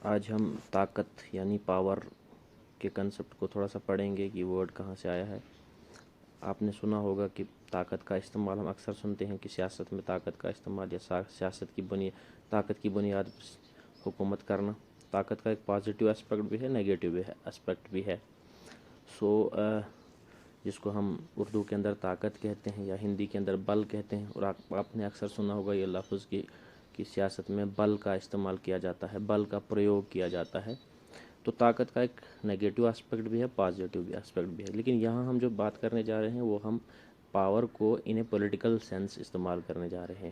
آج ہم طاقت یعنی پاور کے کنسپٹ کو تھوڑا سا پڑھیں گے کہ ورڈ کہاں سے آیا ہے۔ آپ نے سنا ہوگا کہ طاقت کا استعمال ہم اکثر سنتے ہیں کہ سیاست میں طاقت کا استعمال یا سیاست کی طاقت کی بنیاد پر حکومت کرنا۔ طاقت کا ایک پازیٹیو اسپیکٹ بھی ہے، نیگیٹیو اسپیکٹ بھی ہے۔ جس کو ہم اردو کے اندر طاقت کہتے ہیں یا ہندی کے اندر بل کہتے ہیں، اور آپ نے اکثر سنا ہوگا یہ لفظ کہ سیاست میں بل کا استعمال کیا جاتا ہے، بل کا پریوگ کیا جاتا ہے۔ تو طاقت کا ایک نیگیٹو اسپیکٹ بھی ہے، پازیٹیو بھی اسپیکٹ بھی ہے، لیکن یہاں ہم جو بات کرنے جا رہے ہیں وہ ہم پاور کو ان اے پولیٹیکل سینس استعمال کرنے جا رہے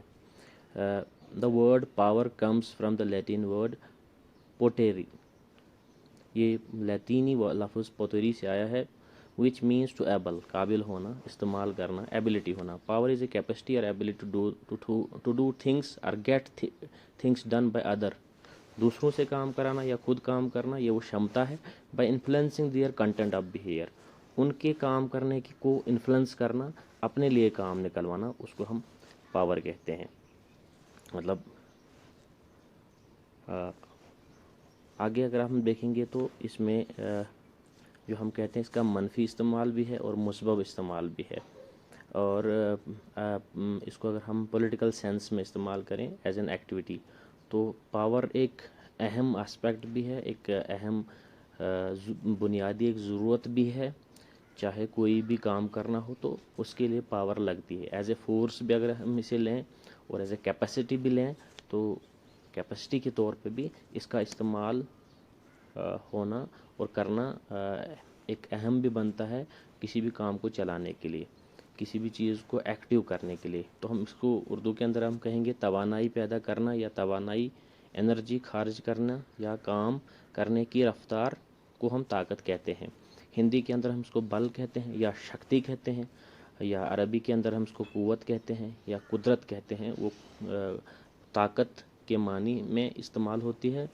ہیں۔ The word power comes from the Latin word potere. یہ لاطینی لفظ پوٹیری سے آیا ہے، which means to able، قابل ہونا، استعمال کرنا، ability ہونا۔ Power is a capacity or ability to do things or get things done by other۔ دوسروں سے کام کرانا یا خود کام کرنا، یہ وہ شمتا ہے۔ by influencing their content of behavior، ان کے کام کرنے کی کو انفلوئنس کرنا، اپنے لیے کام نکلوانا، اس کو ہم پاور کہتے ہیں۔ مطلب آگے اگر ہم دیکھیں گے تو اس میں جو ہم کہتے ہیں اس کا منفی استعمال بھی ہے اور مثبت استعمال بھی ہے، اور اس کو اگر ہم پولیٹیکل سینس میں استعمال کریں ایز این ایکٹیویٹی، تو پاور ایک اہم اسپیکٹ بھی ہے، ایک اہم بنیادی ایک ضرورت بھی ہے۔ چاہے کوئی بھی کام کرنا ہو تو اس کے لیے پاور لگتی ہے، ایز اے فورس بھی اگر ہم اسے لیں اور ایز اے کیپیسٹی بھی لیں تو کیپیسٹی کے طور پہ بھی اس کا استعمال ہونا اور کرنا ایک اہم بھی بنتا ہے کسی بھی کام کو چلانے کے لیے، کسی بھی چیز کو ایکٹیو کرنے کے لیے۔ تو ہم اس کو اردو کے اندر ہم کہیں گے توانائی پیدا کرنا یا توانائی، انرجی خارج کرنا یا کام کرنے کی رفتار کو ہم طاقت کہتے ہیں۔ ہندی کے اندر ہم اس کو بل کہتے ہیں یا شکتی کہتے ہیں، یا عربی کے اندر ہم اس کو قوت کہتے ہیں یا قدرت کہتے ہیں۔ وہ طاقت کے معنی میں استعمال ہوتی ہے۔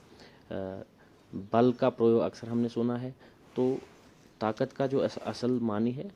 بل کا پریوگ اکثر ہم نے سنا ہے۔ تو طاقت کا جو اصل معنی ہے